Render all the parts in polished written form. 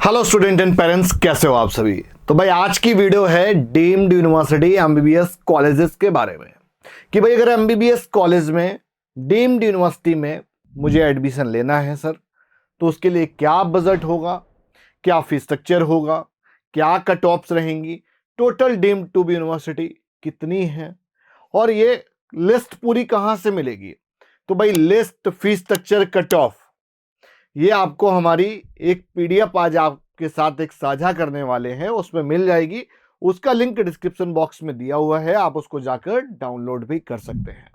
Hello student and parents, कैसे हो आप सभी। तो भाई आज की वीडियो है डीम्ड यूनिवर्सिटी एमबीबीएस कॉलेजेस के बारे में कि भाई अगर एमबीबीएस कॉलेज में डीम्ड यूनिवर्सिटी में मुझे एडमिशन लेना है सर, तो उसके लिए क्या बजट होगा, क्या फीस स्ट्रक्चर होगा, क्या कट ऑफ्स रहेंगी, total deemed to be university कितनी है और ये लिस्ट पूरी कहाँ से मिलेगी। तो भाई list, fees structure, cut off, ये आपको हमारी एक पीडीएफ आज आपके साथ एक साझा करने वाले हैं, उसमें मिल जाएगी। उसका लिंक डिस्क्रिप्शन बॉक्स में दिया हुआ है, आप उसको जाकर डाउनलोड भी कर सकते हैं।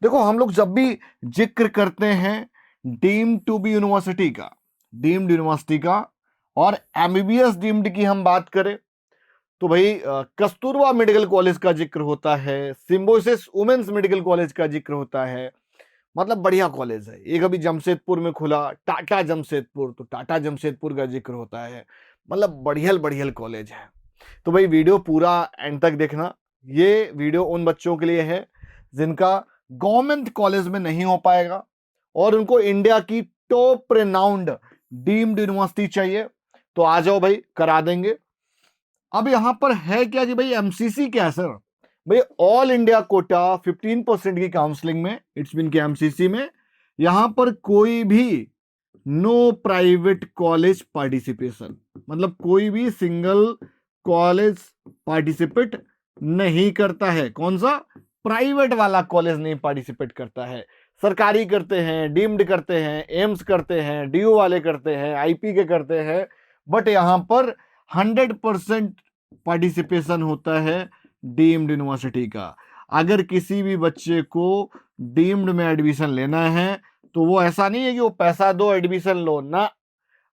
देखो, हम लोग जब भी जिक्र करते हैं डीम्ड टू बी यूनिवर्सिटी का, डीम्ड यूनिवर्सिटी का, और एमबीबीएस डीम्ड की हम बात करें तो भाई कस्तूरबा मेडिकल कॉलेज का जिक्र होता है, सिम्बोसिस वुमेन्स मेडिकल कॉलेज का जिक्र होता है। मतलब बढ़िया कॉलेज है। एक अभी जमशेदपुर में खुला टाटा जमशेदपुर, तो टाटा जमशेदपुर का जिक्र होता है। मतलब बढ़िया बढ़िया कॉलेज है। तो भाई वीडियो पूरा एंड तक देखना। ये वीडियो उन बच्चों के लिए है जिनका गवर्नमेंट कॉलेज में नहीं हो पाएगा और उनको इंडिया की टॉप रेनाउंड डीम्ड यूनिवर्सिटी चाहिए, तो आ जाओ भाई, करा देंगे। अब यहां पर है क्या कि भाई एमसीसी क्या है सर। भाई ऑल इंडिया कोटा 15% की काउंसलिंग में, इट्स मीन के एमसीसी में यहां पर कोई भी नो प्राइवेट कॉलेज पार्टिसिपेशन, मतलब कोई भी सिंगल कॉलेज पार्टिसिपेट नहीं करता है। कौन सा? प्राइवेट वाला कॉलेज नहीं पार्टिसिपेट करता है। सरकारी करते हैं, डीम्ड करते हैं, एम्स करते हैं, डीयू वाले करते हैं, आईपी के करते हैं, बट यहां पर 100% पार्टिसिपेशन होता है डीम्ड यूनिवर्सिटी का। अगर किसी भी बच्चे को डीम्ड में एडमिशन लेना है तो वो ऐसा नहीं है कि वो पैसा दो एडमिशन लो ना,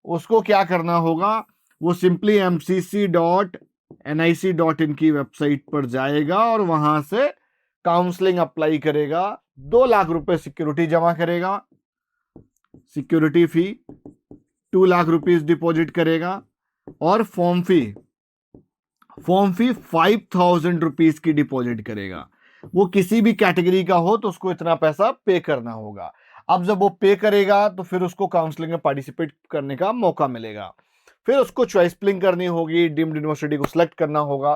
उसको क्या करना होगा, वो सिंपली mcc.nic.in की वेबसाइट पर जाएगा और वहां से काउंसलिंग अप्लाई करेगा। 2 लाख रुपए सिक्योरिटी जमा करेगा, सिक्योरिटी फी 2 लाख रुपीज डिपॉजिट करेगा, और फॉर्म फी 5,000 रुपीज की डिपॉजिट करेगा। वो किसी भी कैटेगरी का हो तो उसको इतना पैसा पे करना होगा। अब जब वो पे करेगा तो फिर उसको काउंसलिंग में पार्टिसिपेट करने का मौका मिलेगा। फिर उसको चॉइस फिलिंग करनी होगी, डीम्ड यूनिवर्सिटी को सिलेक्ट करना होगा।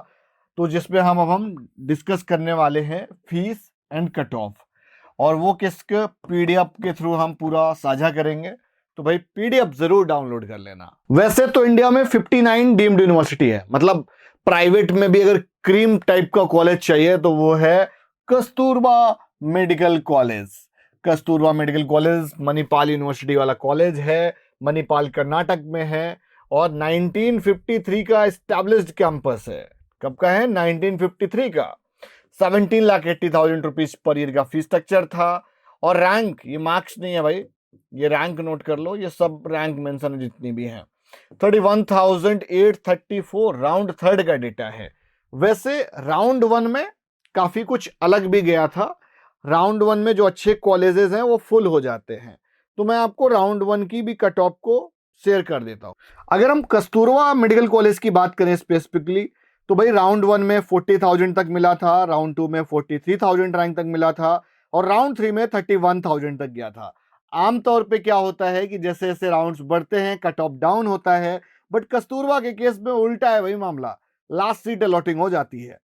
तो जिसमें हम डिस्कस करने वाले हैं फीस एंड कट ऑफ, और वो किसके पीडीएफ के थ्रू हम पूरा साझा करेंगे। तो भाई पीडीएफ जरूर डाउनलोड कर लेना। वैसे तो इंडिया में 59 डीम्ड यूनिवर्सिटी है, मतलब प्राइवेट में भी अगर क्रीम टाइप का कॉलेज चाहिए तो वो है Kasturba medical college. Kasturba medical college Manipal university वाला कॉलेज है, मणिपाल कर्नाटक में है, और 1953 का एस्टैब्लिश्ड कैंपस है। कब का है? 1953 का। 17,80,000 रुपीज पर ईयर का फीस स्ट्रक्चर था। और रैंक, ये मार्क्स नहीं है भाई, ये रैंक नोट कर लो, ये सब रैंक मेंशन है जितनी भी हैं। 31,834 राउंड थर्ड का डेटा है। वैसे राउंड वन में काफी कुछ अलग भी गया था। राउंड वन में जो अच्छे कॉलेजेस हैं वो फुल हो जाते हैं, तो मैं आपको राउंड वन की भी कट ऑफ को शेयर कर देता हूं। अगर हम कस्तूरबा मेडिकल कॉलेज की बात करें स्पेसिफिकली, तो भाई राउंड वन में 40,000 तक मिला था, राउंड टू में 43,000 रैंक तक मिला था, और राउंड थ्री में 31,000 तक गया था। आमतौर पे क्या होता है कि जैसे जैसे राउंड्स बढ़ते हैं कट ऑफ डाउन होता है, बट कस्तूरबा के केस में उल्टा है भाई मामला। लास्ट सीट अलॉटिंग हो जाती है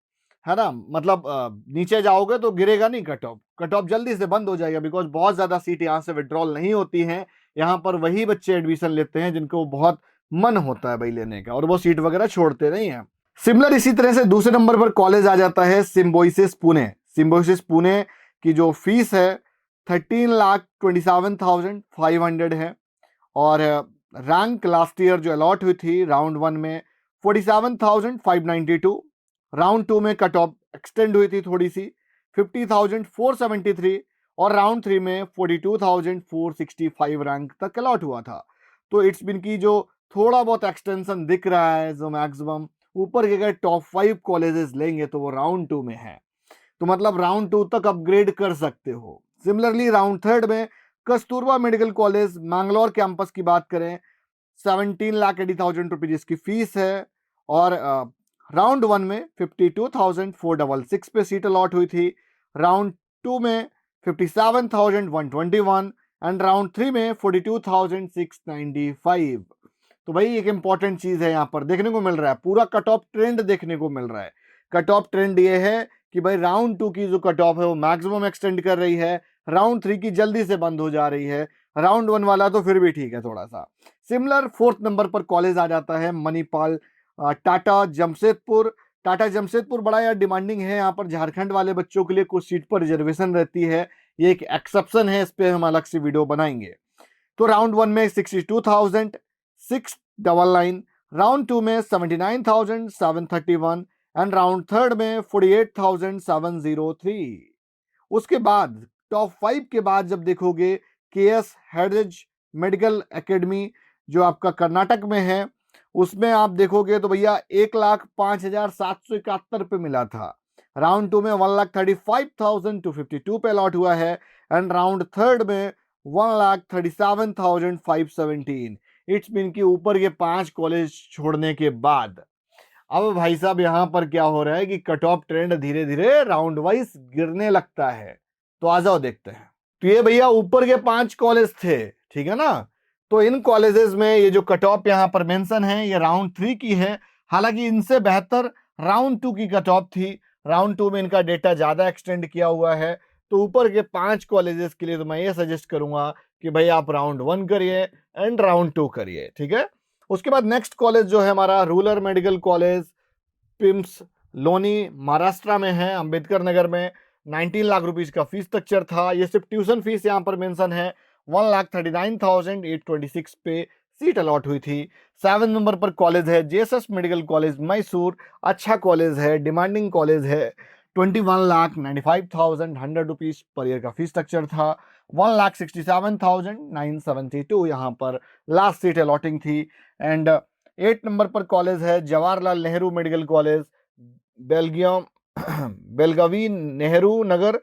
ना। मतलब नीचे जाओगे तो गिरेगा नहीं कट ऑफ, कट ऑफ जल्दी से बंद हो जाएगा, बिकॉज बहुत ज्यादा सीट यहाँ से विड्रॉल नहीं होती हैं। यहाँ पर वही बच्चे एडमिशन लेते हैं जिनको बहुत मन होता है भाई लेने का, और वो सीट वगैरह छोड़ते नहीं है। सिमिलर इसी तरह से दूसरे नंबर पर कॉलेज आ जाता है सिम्बोसिस पुणे। सिम्बोसिस पुणे की जो फीस है 13,27,500 है, और रैंक लास्ट ईयर जो अलॉट हुई थी राउंड वन में 47,592, राउंड टू में कट ऑफ एक्सटेंड हुई थी थोड़ी सी 50,473, और राउंड थ्री में 42,465 रैंक तक अलॉट हुआ था। तो इट्स बिन की जो थोड़ा बहुत एक्सटेंशन दिख रहा है, जो मैक्सिमम ऊपर के अगर टॉप 5 कॉलेजेस लेंगे तो वो राउंड टू में है, तो मतलब राउंड टू तक अपग्रेड कर सकते हो। सिमिलरली राउंड थर्ड में Kasturba medical college Mangalore campus की बात करें, 17,80,000 रुपीज इसकी फीस है, और राउंड वन में 52,466 पे सीट अलॉट हुई थी, राउंड टू में 57,121, एंड राउंड थ्री में 42,695। तो भाई एक इंपॉर्टेंट चीज है यहाँ पर देखने को मिल रहा है, पूरा कट ऑफ ट्रेंड देखने को मिल रहा है। कट ऑफ ट्रेंड ये है कि भाई राउंड 2 की जो कट ऑफ है वो मैक्सिमम एक्सटेंड कर रही है, राउंड 3 की जल्दी से बंद हो जा रही है, राउंड 1 वाला तो फिर भी ठीक है थोड़ा सा। सिमिलर 4th नंबर पर कॉलेज आ जाता है मणिपाल टाटा जमशेदपुर। टाटा जमशेदपुर बड़ा यार डिमांडिंग है, यहाँ पर झारखंड वाले बच्चों के लिए कुछ सीट पर रिजर्वेशन रहती है, ये एक एक्सेप्शन है, इस पे हम अलग से वीडियो बनाएंगे। तो राउंड 1 में 62,699, राउंड 2 में 79,731 एंड राउंड 3 में 48,703। उसके बाद टॉप 5 के बाद जब देखोगे केएस हेरिटेज मेडिकल एकेडमी जो आपका कर्नाटक में है, उसमें आप देखोगे तो भैया 1,05,771 पे मिला था। राउंड 2 में 1,35,252 पे अलॉट हुआ है एंड राउंड 3 में 1,37,517। इट्स मीन कि ऊपर के 5 कॉलेज छोड़ने के बाद अब भाई साहब यहाँ पर क्या हो रहा है कि कट ऑफ ट्रेंड धीरे धीरे राउंड वाइज गिरने लगता है। तो आ जाओ देखते हैं। तो ये भैया ऊपर के 5 कॉलेज थे, ठीक है ना। तो इन कॉलेजेस में ये जो कट ऑफ यहाँ पर मेंशन है ये राउंड 3 की है, हालांकि इनसे बेहतर राउंड 2 की कट ऑफ थी। राउंड 2 में इनका डेटा ज्यादा एक्सटेंड किया हुआ है। तो ऊपर के 5 कॉलेजेस के लिए तो मैं ये सजेस्ट करूंगा कि भाई आप राउंड 1 करिए एंड राउंड 2 करिए, ठीक है। उसके बाद नेक्स्ट कॉलेज जो है हमारा rural medical college PIMS Loni Maharashtra में है, अंबेडकर नगर में। 19 लाख रुपीज का फीस स्ट्रक्चर था। ये सिर्फ ट्यूशन फीस यहाँ पर मेंशन है, 1,39,826 पे सीट अलॉट हुई थी। 7 नंबर पर कॉलेज है जेएसएस मेडिकल कॉलेज मैसूर, अच्छा कॉलेज है, डिमांडिंग कॉलेज है। 21,95,100 रुपीज पर ईयर का फीस स्ट्रक्चर था। 1,67,972 यहाँ पर लास्ट सीट अलॉटिंग थी। एंड 8 नंबर पर कॉलेज है Jawaharlal Nehru medical college Belgium Belagavi Nehru Nagar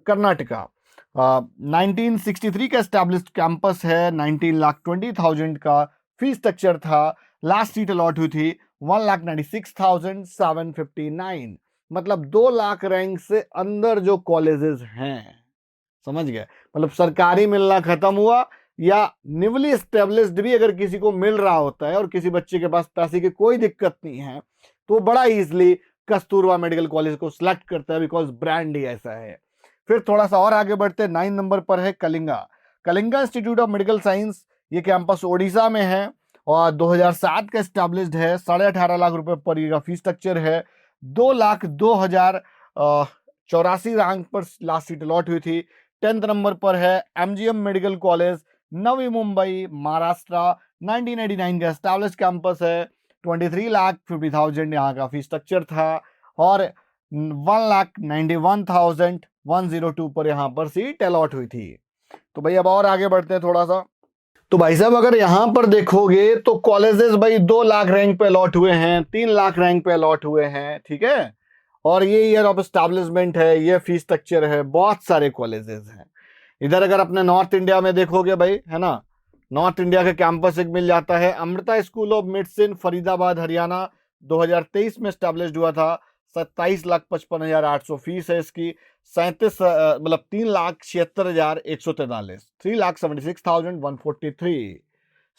Karnataka. 1963 का एस्टैब्लिश्ड कैंपस है। 19,20,000 का फीस स्ट्रक्चर था। लास्ट सीट अलॉट हुई थी 1,96,759, मतलब 2 लाख रैंक से अंदर जो कॉलेजेस हैं, समझ गए, मतलब सरकारी मिलना खत्म हुआ या निवली एस्टेब्लिश्ड भी अगर किसी को मिल रहा होता है और किसी बच्चे के पास पैसे की कोई दिक्कत नहीं है तो बड़ा इजीली कस्तूरबा मेडिकल कॉलेज को सिलेक्ट करता है, बिकॉज ब्रांड ही ऐसा है। फिर थोड़ा सा और आगे बढ़ते हैं, 9 नंबर पर है Kalinga. Kalinga institute of medical science, ये कैंपस ओडिशा में है और 2007 का एस्टैब्लिश्ड है। 18.5 लाख रुपए पर ईयर का फीस स्ट्रक्चर है। 2,02,084 रैंक पर लास्ट सीट अलॉट हुई थी। 10th नंबर पर है MGM medical college Navi Mumbai Maharashtra. 1989 का एस्टैब्लिश्ड कैंपस है। 23,50,000 यहाँ का फीस स्ट्रक्चर था और 1,91,102 पर यहाँ पर सीट अलॉट हुई थी। तो भाई अब और आगे बढ़ते हैं थोड़ा सा। तो भाई साहब अगर यहाँ पर देखोगे तो कॉलेजेस भाई 2 लाख रैंक पे अलॉट हुए हैं, 3 लाख रैंक पे अलॉट हुए हैं, ठीक है। और ये ईयर ऑफ एस्टैब्लिशमेंट है, ये फीस स्ट्रक्चर है, बहुत सारे कॉलेजेस हैं। इधर अगर अपने नॉर्थ इंडिया में देखोगे भाई, है ना, नॉर्थ इंडिया का कैंपस एक मिल जाता है Amrita school of medicine Faridabad Haryana. 2023 में स्टैब्लिश्ड हुआ था। 27,55,800 फीस है इसकी। 37 मतलब 3,76,143, 3,76,143।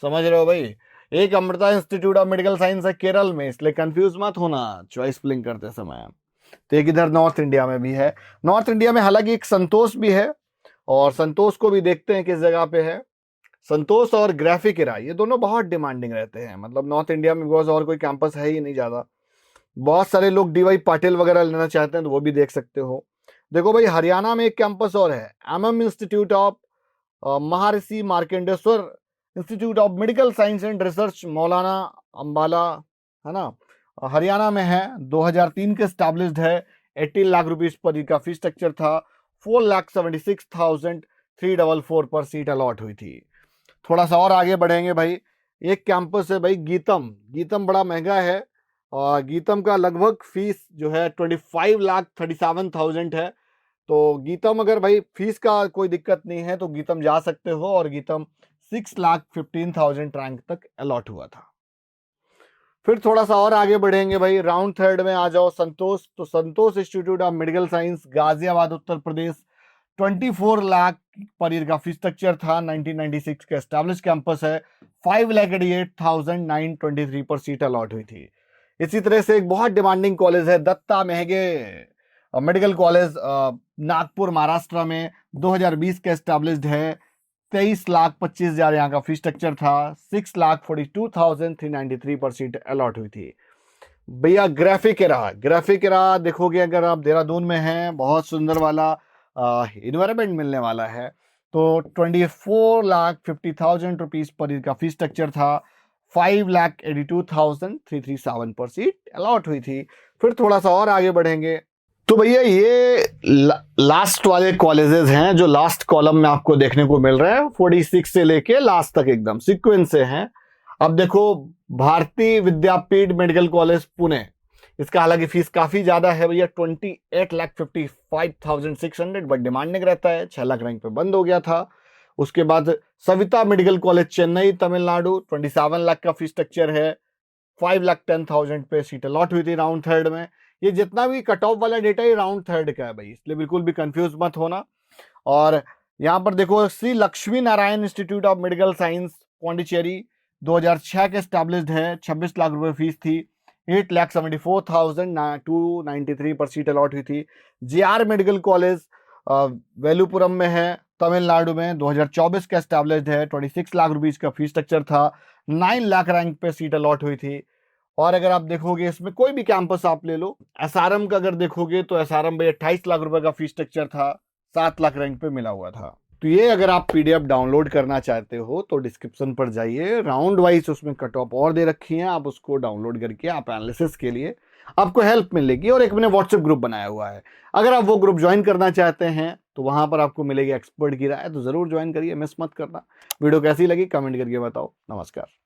समझ रहे हो भाई। एक Amrita institute of medical science है केरल में, इसलिए कंफ्यूज मत होना चॉइस फिलिंग करते समय। तो एक इधर नॉर्थ इंडिया में भी है। नॉर्थ इंडिया में हालांकि एक संतोष भी है और संतोष को भी देखते हैं किस जगह पे है। संतोष और ग्राफिक इरा ये दोनों बहुत डिमांडिंग रहते हैं, मतलब नॉर्थ इंडिया में, बिकॉज और कोई कैंपस है ही नहीं ज्यादा। बहुत सारे लोग डीवाई पाटिल वगैरह लेना चाहते हैं तो वो भी देख सकते हो। देखो भाई हरियाणा में एक कैंपस और है, MM institute of Maharshi Markandeshwar institute of medical science and research मौलाना अंबाला, है ना, हरियाणा में है। 2003 के एस्टैब्लिश्ड है। 18 लाख रुपीज पर का फीस स्ट्रक्चर था। 4,76,344 पर सीट अलॉट हुई थी। थोड़ा सा और आगे बढ़ेंगे भाई, एक कैंपस है भाई गीतम। गीतम बड़ा महंगा है और गीतम का लगभग फीस जो है 25,37,000 है। तो गीतम अगर भाई फीस का कोई दिक्कत नहीं है तो गीतम जा सकते हो और गीतम 6,15,000 रैंक तक अलॉट हुआ था। फिर थोड़ा सा और आगे बढ़ेंगे भाई, राउंड 3 में आ जाओ संतोष। तो Santosh institute of medical science Ghaziabad Uttar Pradesh. 24 lakh per year का फीस स्ट्रक्चर था। 1996 का एस्टैब्लिश कैंपस है। 5,88,923 पर सीट अलॉट हुई थी। इसी तरह से एक बहुत डिमांडिंग कॉलेज है दत्ता मेहगे मेडिकल कॉलेज, नागपुर महाराष्ट्र में 2020 का एस्टैब्लिश्ड है। 23,25,000 यहाँ का फीस स्ट्रक्चर था। 6,42,393 पर सीट अलॉट हुई थी। भैया ग्राफिक देखोगे अगर आप देहरादून में हैं, बहुत सुंदर वाला इन्वायरमेंट मिलने वाला है। तो 24,50,000 रुपीज पर ईयर का फीस स्ट्रक्चर था। 5,82,337 पर सीट अलॉट हुई थी। फिर थोड़ा सा और आगे बढ़ेंगे तो भैया ये लास्ट वाले कॉलेजेस हैं जो लास्ट कॉलम में आपको देखने को मिल रहे हैं। 46 से लेके लास्ट तक एकदम सीक्वेंस से हैं। अब देखो, भारतीय विद्यापीठ मेडिकल कॉलेज पुणे, इसका हालांकि फीस काफी ज्यादा है भैया, 28,55,600, बट डिमांडिंग रहता है। 6 लाख रैंक पे बंद हो गया था। उसके बाद सविता मेडिकल कॉलेज चेन्नई तमिलनाडु, 27 लाख का फीस स्ट्रक्चर है। 5,10,000 पे सीट अलॉट हुई थी राउंड थर्ड में। ये जितना भी कट ऑफ वाला डेटा ये राउंड थर्ड का है भाई, इसलिए बिल्कुल भी कंफ्यूज मत होना। और यहाँ पर देखो, Shri Lakshmi Narayan institute of medical science Pondicherry 2006 के एस्टैब्लिश्ड है। 26 लाख रुपए फीस थी। 8,74,293 पर सीट अलॉट हुई थी। JR मेडिकल कॉलेज वेलुपुरम में है तमिलनाडु में, 2024 का एस्टैब्लिश्ड है। 26 लाख रुपीज का फीस स्ट्रक्चर था। 9 लाख रैंक पे सीट अलॉट हुई थी। और अगर आप देखोगे इसमें कोई भी कैंपस आप ले लो, SRM का अगर देखोगे तो SRM भाई 28 लाख रुपए का फीस स्ट्रक्चर था। 7 लाख रैंक पे मिला हुआ था। तो ये अगर आप PDF डाउनलोड करना चाहते हो तो डिस्क्रिप्शन पर जाइए, राउंड वाइज उसमें कट ऑफ और दे रखी है, आप उसको डाउनलोड करके आप एनालिसिस के लिए आपको हेल्प मिलेगी। और एक मैंने व्हाट्सएप ग्रुप बनाया हुआ है, अगर आप वो ग्रुप ज्वाइन करना चाहते हैं तो वहां पर आपको मिलेगी एक्सपर्ट की राय, तो जरूर ज्वाइन करिए, मिस मत करना। वीडियो कैसी लगी कमेंट करके बताओ। नमस्कार।